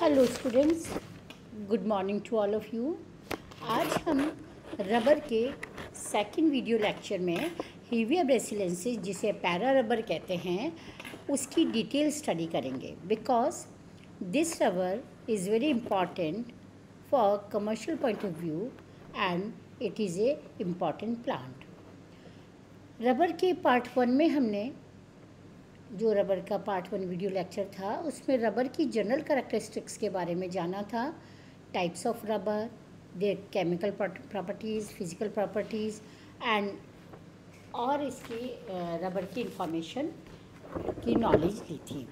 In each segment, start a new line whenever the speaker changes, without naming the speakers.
Hello students, good morning to all of you. आज हम rubber के सेकंड वीडियो लेक्चर में हीविया ब्रेसिलेंसिस, जिसे पैरा रबर कहते हैं, उसकी डिटेल स्टडी करेंगे because this rubber is very important for commercial point of view and it is a important plant. Rubber के पार्ट 1 में हमने जो रबर का पार्ट 1 वीडियो लेक्चर था उसमें रबर की जनरल कैरेक्टरिस्टिक्स के बारे में जाना था। Types of rubber, there chemical properties, physical properties and और इसकी रबर की इंफॉर्मेशन की नॉलेज ली थी।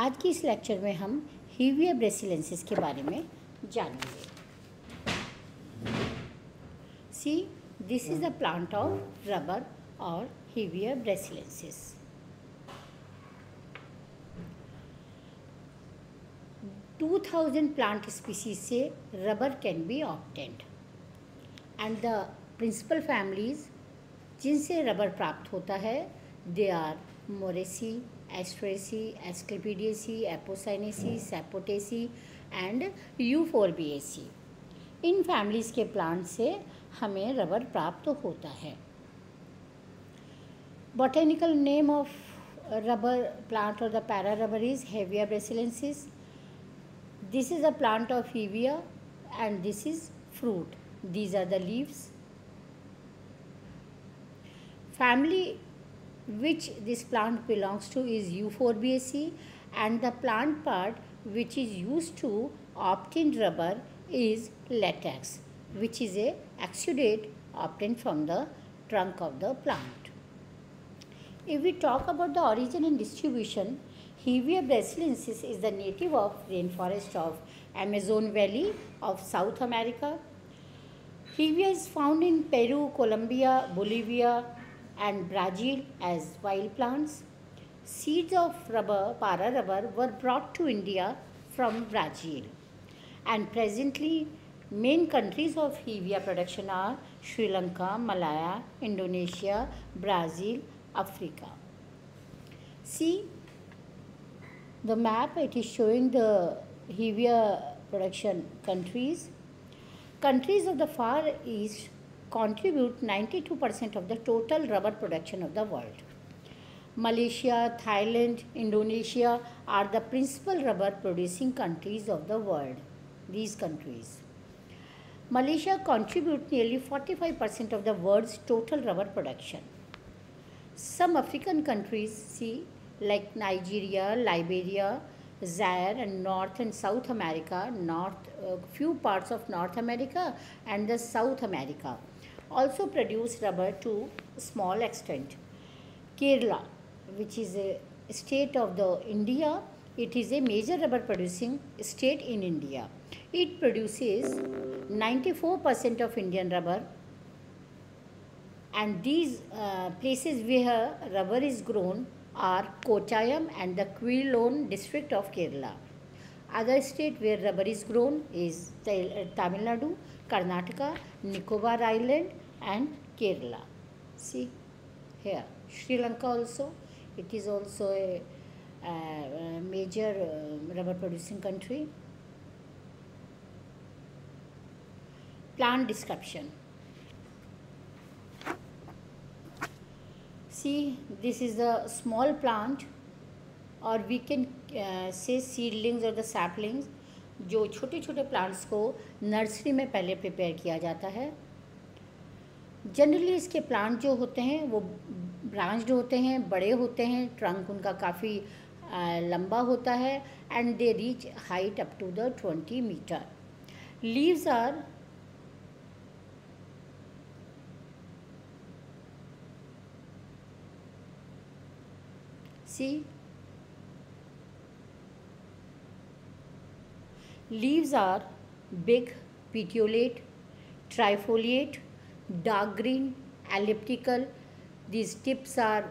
आज की इस लेक्चर में हम हीविया ब्रेसिलेंसिस के बारे में जानेंगे। See, this is the plant of rubber और हीविया ब्रेसिलेंसिस। 2000 प्लांट स्पीसीज से rubber can be obtained and the principal families जिनसे रबर प्राप्त होता है they are Moraceae, Asteraceae, Asclepiadaceae, Apocynaceae, Sapotaceae and Euphorbiaceae. इन फैमिलीज़ के प्लांट से हमें रबर प्राप्त होता है। Botanical name of rubber plant और the para rubber is Hevea brasiliensis. This is a plant of hevea and this is fruit. These are the leaves. Family which this plant belongs to is Euphorbiaceae, and the plant part which is used to obtain rubber is latex, which is a exudate obtained from the trunk of the plant. If we talk about the origin and distribution, Hevea brasilensis is the native of rainforest of Amazon Valley of South America. Hevea is found in Peru, Colombia, Bolivia and Brazil as wild plants. Seeds of rubber, para rubber, were brought to India from Brazil. And presently, main countries of Hevea production are Sri Lanka, Malaya, Indonesia, Brazil, Africa. See the map, it is showing the Hevea production countries. Countries of the Far East contribute 92% of the total rubber production of the world. Malaysia, Thailand, Indonesia are the principal rubber producing countries of the world. These countries. Malaysia contributes nearly 45% of the world's total rubber production. Some African countries, see, like Nigeria, Liberia, Zaire and North and South America, few parts of North America and the South America also produce rubber to small extent. Kerala, which is a state of the India, it is a major rubber producing state in India. It produces 94% of Indian rubber, and these places where rubber is grown are Kottayam and the Quilon district of Kerala. Other state where rubber is grown is Tamil Nadu, Karnataka, Nicobar Island and Kerala. See here, Sri Lanka also, it is also a major rubber producing country. Plant description. See, this is a small plant or we can say seedlings or the saplings, जो छोटे छोटे plants को nursery में पहले prepare किया जाता है. Generally इसके प्लांट जो होते हैं वो ब्रांच्ड होते हैं, बड़े होते हैं, ट्रंक उनका काफ़ी लंबा होता है and they reach height up to the 20 metre. Leaves are See, leaves are big, petiolate, trifoliate, dark green, elliptical. These tips are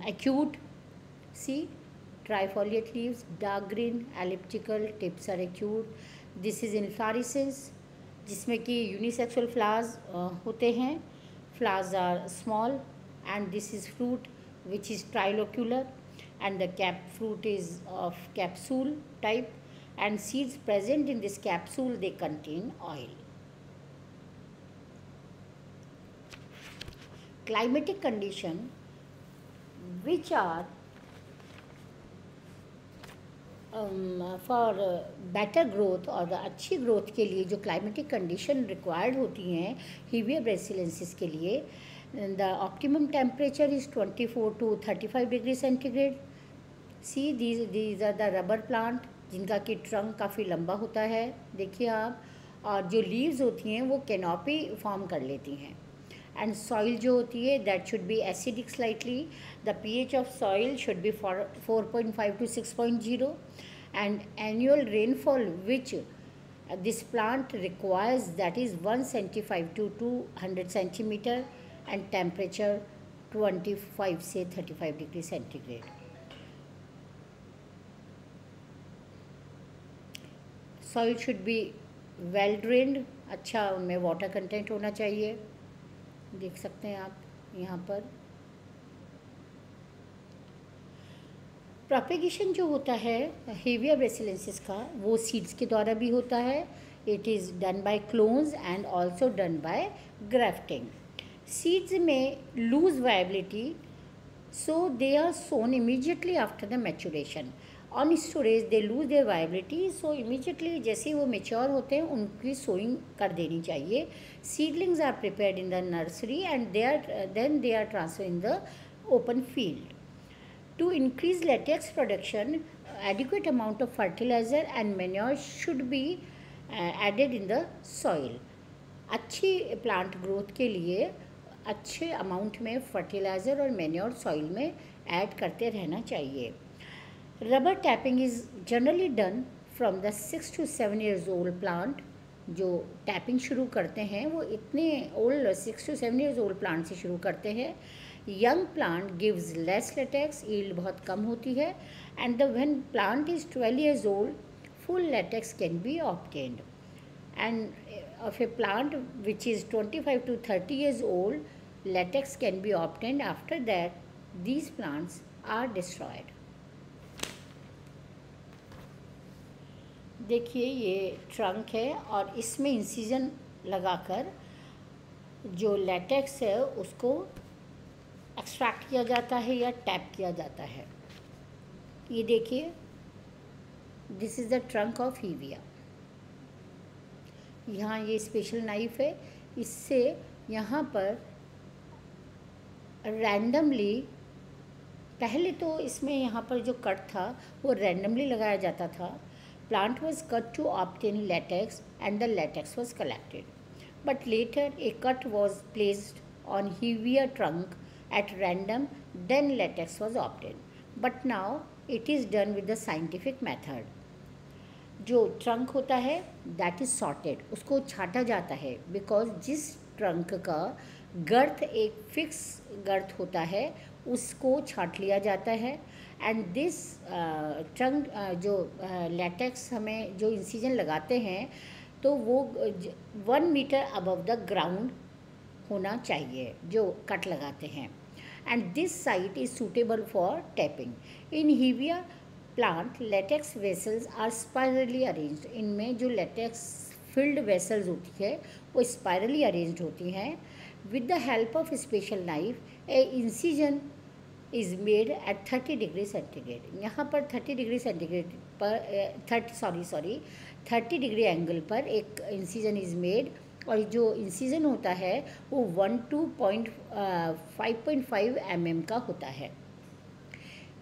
acute. See, trifoliate leaves, dark green, elliptical, tips are acute. This is inflorescence, जिसमें कि unisexual flowers होते हैं. Flowers are small, and this is fruit which is trilocular, and the fruit is of capsule type, and seeds present in this capsule, they contain oil. Climatic condition which are for better growth और अच्छी growth के लिए जो climatic condition required होती हैं हीविया brasiliensis के लिए, the optimum temperature is 24 to 35 degree centigrade. See these are the rubber plant जिनका कि ट्रंक काफ़ी लंबा होता है, देखिए आप, और जो लीव्स होती हैं वो कैनोपी फॉर्म कर लेती हैं. एंड सॉइल जो होती है that should be acidic slightly. The pH of soil should be 4.5 to 6.0. and annual rainfall which this plant requires, that is 175 to 200 centimeter, and temperature 25 से 35 degree centigrade. Soil should be well drained, अच्छा उनमें water content होना चाहिए, देख सकते हैं आप यहाँ पर. प्रोपेगेशन जो होता है हीविया ब्रेसिलेंसिस का वो सीड्स के द्वारा भी होता है. It is done by clones and also done by grafting. Seeds में lose viability, so they are sown immediately after the maturation. On storage they lose their viability, so immediately जैसे वो मेच्योर होते हैं उनकी सोइंग कर देनी चाहिए. Seedlings are prepared in the nursery and they are transfer in the open field. To increase latex production, adequate amount of fertilizer and manure should be added in the soil. अच्छी plant growth के लिए अच्छे amount में fertiliser और manure soil में add करते रहना चाहिए. Rubber tapping is generally done from the 6 to 7 years old plant. जो टैपिंग शुरू करते हैं वो इतने old 6 to 7 years old plant से शुरू करते हैं. Young plant gives less latex, yield बहुत कम होती है. And when plant is 12 years old, full latex can be obtained. End of A plant which is 25 to 30 years old, latex can be obtained. After that, these plants are destroyed. देखिए ये trunk है और इसमें incision लगाकर जो latex है उसको extract किया जाता है या टैप किया जाता है. ये देखिए, this is the trunk of Hevea. यहाँ ये स्पेशल नाइफ है, इससे यहाँ पर रैंडमली, पहले तो इसमें यहाँ पर जो कट था वो रैंडमली लगाया जाता था. Plant was cut to obtain latex and the latex was collected. But later a cut was placed on Hevea trunk at random, then latex was obtained. But now it is done with the scientific method. जो trunk होता है that is sorted, उसको छाटा जाता है, because जिस trunk का गर्थ एक fix गर्थ होता है उसको छाट लिया जाता है. एंड दिस ट्रंक जो लेटेक्स हमें जो इंसिजन लगाते हैं तो वो 1 meter अबव द ग्राउंड होना चाहिए जो कट लगाते हैं. And this site is suitable for tapping. In Hevea plant latex vessels are spirally arranged. इनमें जो लेटेक्स फिल्ड वेसल्स होती है वो स्पाइरली अरेंज्ड होती हैं. With the help of special knife A incision is made at 30 degree centigrade. यहाँ पर 30 degree centigrade पर 30 डिग्री एंगल पर एक इंसिजन इज़ मेड. और जो इंसिजन होता है वो 5.5 mm का होता है.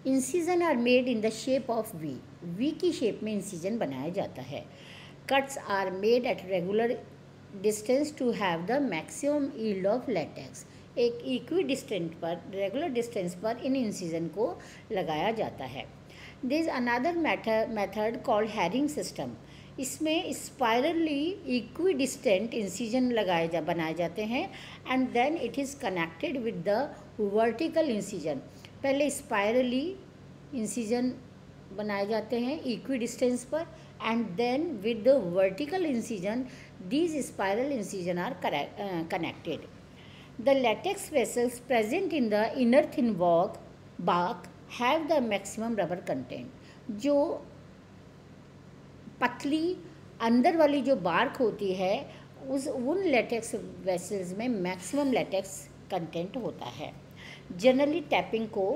Incision are made in the shape of V की शेप में इंसिजन बनाया जाता है. Cuts are made at regular distance to have the maximum yield of latex. एक इक्वी डिस्टेंस पर, रेगुलर डिस्टेंस पर इन इंसिजन को लगाया जाता है. This is another method called herring system. इसमें स्पाइरली इक्वी डिस्टेंट इंसिजन बनाए जाते हैं and then it is connected with the vertical incision. पहले स्पाइरली इंसिजन बनाए जाते हैं इक्वी डिस्टेंस पर and then with the vertical incision these spiral incision are connected. The latex vessels present in the inner thin bark have the maximum rubber content. जो पतली अंदर वाली जो बार्क होती है उन लेटेक्स वेसल्स में मैक्सिमम लेटेक्स कंटेंट होता है। जनरली टैपिंग को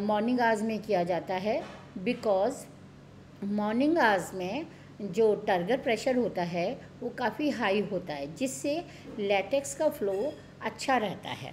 मॉर्निंग आवर्स में किया जाता है, बिकॉज मॉर्निंग आवर्स में जो टर्गर प्रेशर होता है वो काफ़ी हाई होता है, जिससे लेटेक्स का फ्लो अच्छा रहता है।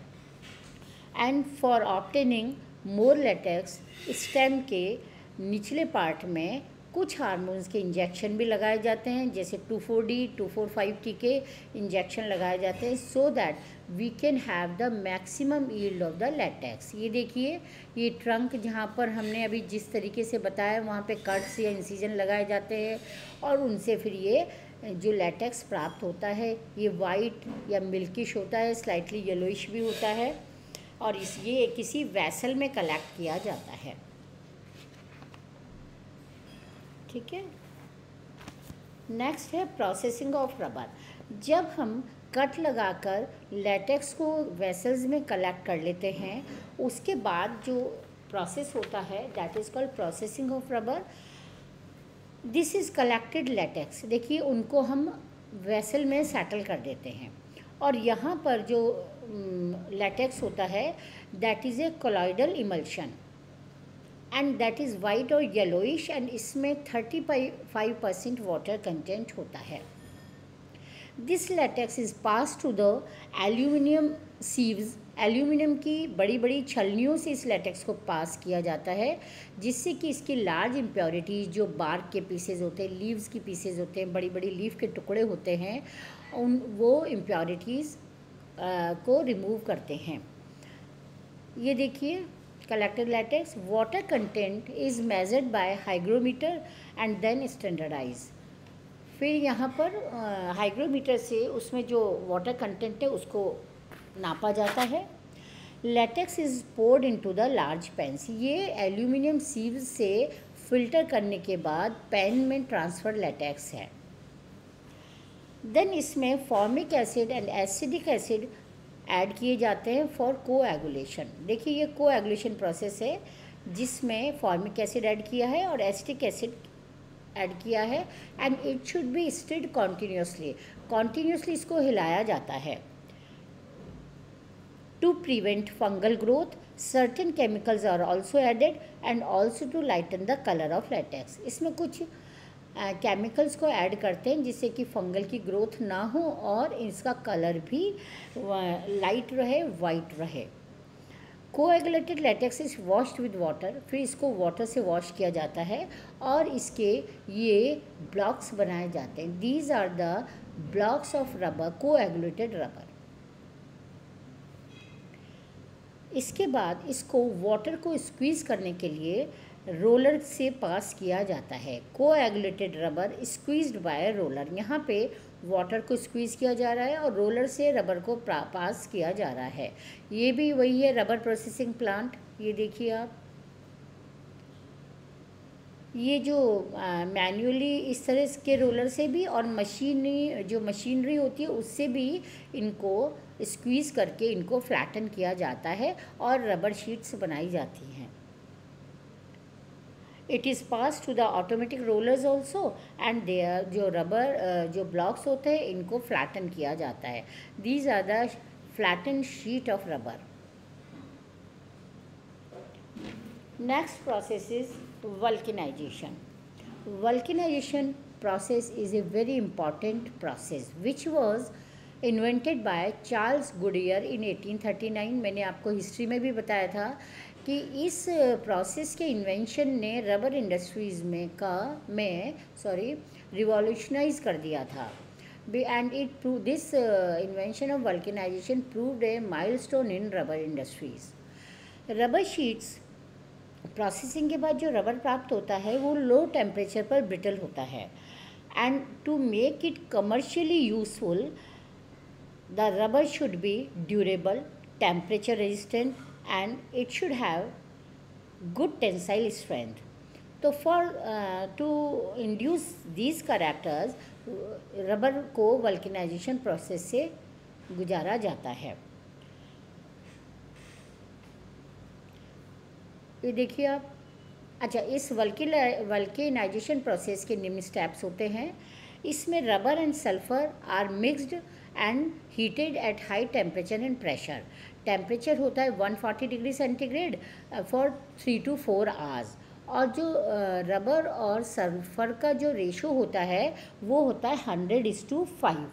And for obtaining more latex, stem के निचले पार्ट में कुछ हार्मोन्स के इंजेक्शन भी लगाए जाते हैं, जैसे 2,4-D 2,4,5-T के इंजेक्शन लगाए जाते हैं, so that we can have the maximum yield of the latex. ये देखिए, ये ट्रंक जहाँ पर हमने अभी जिस तरीके से बताया वहाँ पे कट्स या इंसिजन लगाए जाते हैं और उनसे फिर ये जो लेटेक्स प्राप्त होता है ये वाइट या मिल्किश होता है, स्लाइटली येलोइश भी होता है, और ये किसी वैसल में कलेक्ट किया जाता है। ठीक है। नेक्स्ट है प्रोसेसिंग ऑफ रबर। जब हम कट लगाकर लेटेक्स को वेसल्स में कलेक्ट कर लेते हैं, उसके बाद जो प्रोसेस होता है that is called processing of rubber. This is collected latex. देखिए, उनको हम वेसल में सेटल कर देते हैं, और यहाँ पर जो लेटेक्स होता है that is a colloidal emulsion and that is white और येलोइश, एंड इसमें 35% वाटर कंटेंट होता है। This latex is pass to the aluminium sieves. Aluminium की बड़ी बड़ी छलनियों से इस लेटेक्स को पास किया जाता है, जिससे कि इसकी लार्ज इम्प्योरिटीज़ जो बार्क के पीसेज होते हैं, लीव्स की पीसेज होते हैं, बड़ी बड़ी लीफ के टुकड़े होते हैं, वो इम्प्योरिटीज़ को रिमूव करते हैं। ये देखिए, collected latex, water content is measured by hygrometer and then standardized। फिर यहाँ पर हाइग्रोमीटर से उसमें जो वाटर कंटेंट है उसको नापा जाता है। Latex is poured into the large pans. ये एल्यूमिनियम सीव से फिल्टर करने के बाद पैन में ट्रांसफर लेटेक्स है। देन इसमें formic acid and acidic acid add किए जाते हैं फॉर कोएगुलेशन। देखिए, ये कोएगुलेशन प्रोसेस है जिसमें फॉर्मिक एसिड ऐड किया है और एसिटिक एसिड ऐड किया है, and it should be stirred continuously इसको हिलाया जाता है to prevent fungal growth. Certain chemicals are also added and also to lighten the colour of latex. इसमें कुछ केमिकल्स को ऐड करते हैं जिससे कि फंगल की ग्रोथ ना हो और इसका कलर भी लाइट रहे, वाइट रहे। Coagulated latex is washed with water. फिर इसको वाटर से वॉश किया जाता है और इसके ये ब्लॉक्स बनाए जाते हैं। These are the blocks of rubber, coagulated rubber. इसके बाद इसको वाटर को स्क्वीज़ करने के लिए रोलर से पास किया जाता है। Coagulated rubber squeezed by roller. यहाँ पे वाटर को स्क्वीज़ किया जा रहा है और रोलर से रबर को पास किया जा रहा है। ये भी वही है रबर प्रोसेसिंग प्लांट। ये देखिए आप, ये जो मैन्युअली इस तरह के रोलर से भी और मशीनरी होती है उससे भी इनको स्क्वीज़ करके इनको फ्लैटन किया जाता है और रबर शीट्स बनाई जाती हैं। It is pass to the automatic rollers also, and there जो रबर जो ब्लॉक्स होते हैं इनको फ्लैटन किया जाता है। These are the flatten sheet of rubber. Next process is vulcanization. Vulcanization process is a very important process which was invented by Charles Goodyear in 1839। मैंने आपको हिस्ट्री में भी बताया था कि इस प्रोसेस के इन्वेंशन ने रबर इंडस्ट्रीज़ में रिवॉल्यूशनाइज कर दिया था। And this invention of vulcanization proved a milestone in rubber industries. Rubber sheets processing के बाद जो रबर प्राप्त होता है वो लो टेम्परेचर पर ब्रिटल होता है, and to make it commercially useful the rubber should be durable, temperature resistant, and it should have good tensile strength. तो for to induce these characters rubber को वल्केनाइजेशन प्रोसेस से गुजारा जाता है। ये देखिए आप, अच्छा, इस वल्केनाइजेशन प्रोसेस के निम्न स्टेप्स होते हैं। इसमें rubber and sulphur are mixed and heated at high temperature and pressure. Temperature होता है 140 degree centigrade for 3 to 4 hours. और जो रबर और सल्फर का जो रेशो होता है वो होता है 100:5।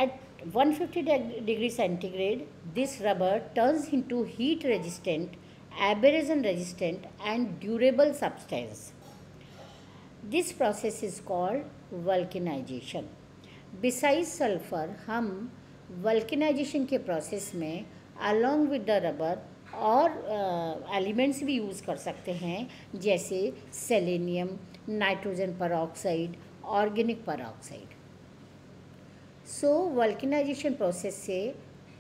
At 150 degree centigrade, this rubber turns into heat resistant, abrasion resistant and durable substance. This process is called vulcanization. Besides sulfur, हम vulcanization के process में along with the rubber और एलिमेंट्स भी यूज़ कर सकते हैं, जैसे selenium, nitrogen peroxide, organic peroxide. So vulcanization process से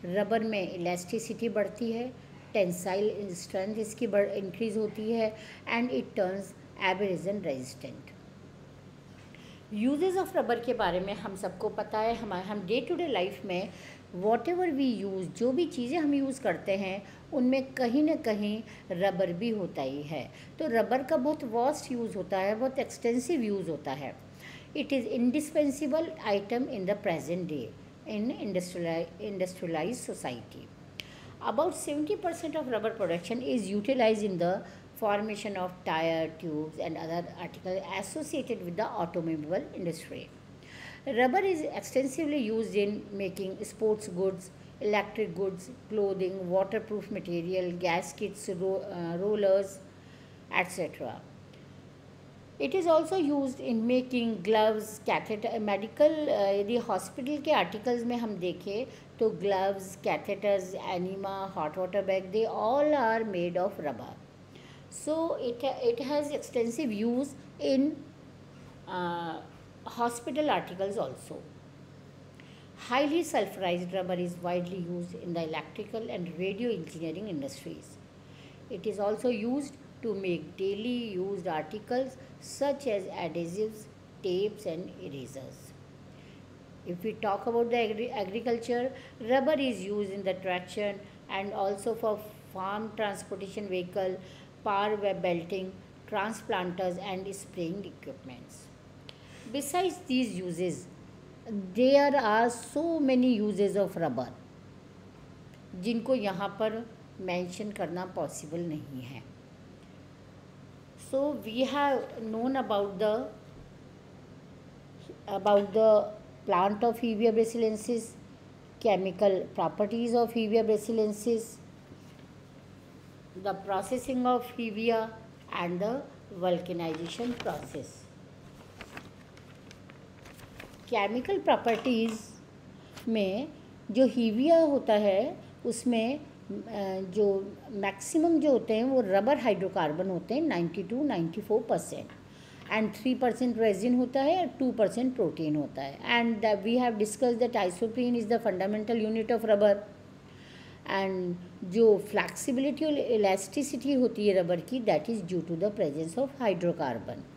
रबर में इलास्टिसिटी बढ़ती है, टेंसाइल स्ट्रेंथ इसकी इंक्रीज होती है and it turns abrasion resistant. Uses of rubber के बारे में हम सबको पता है। हम डे टू डे लाइफ में वॉट एवर वी यूज़, जो भी चीज़ें हम यूज़ करते हैं उनमें कहीं ना कहीं रबर भी होता ही है। तो रबर का बहुत वास्ट यूज़ होता है, बहुत एक्सटेंसिव यूज़ होता है। It is indispensable item in the present day in industrialized society. About 70% of rubber production is utilized in the formation of tire, tubes and other articles associated with the automobile industry. Rubber is extensively used in making sports goods, electric goods, clothing, waterproof material, gaskets, rollers, etc. It is also use in making gloves, catheter, medical यदि hospital के articles में हम देखें तो gloves, catheters, enema, hot water bag, they all are made of rubber. So it has extensive use in hospital articles also. Highly sulfurized rubber is widely used in the electrical and radio engineering industries. It is also used to make daily used articles such as adhesives, tapes and erasers. If we talk about the agriculture, rubber is used in the traction and also for farm transportation vehicle, power web belting, transplanters and spraying equipments. Besides these uses, there are so many uses of rubber जिनको यहाँ पर mention करना possible नहीं है. So we have known about the plant of Hevea brasiliensis, chemical properties of Hevea brasiliensis, the processing of Hevea and the vulcanization process. Chemical properties में जो हीविया होता है उसमें जो मैक्सिमम जो होते हैं वो रबर हाइड्रोकार्बन होते हैं 92-94% एंड 3% रेजिन होता है और 2% प्रोटीन होता है. And we have discuss that isoprene is the fundamental unit of rubber. And जो फ्लैक्सिबिलिटी और इलास्टिसिटी होती है रबर की, that is due to the presence of hydrocarbon.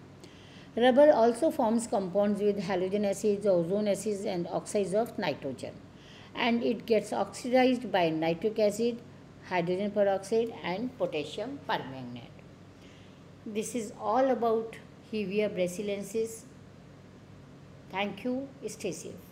Rubber also forms compounds with halogen acids, ozone acids and oxides of nitrogen, and it gets oxidized by nitric acid, hydrogen peroxide and potassium permanganate. This is all about Hevea brasiliensis. Thank you. Stay safe.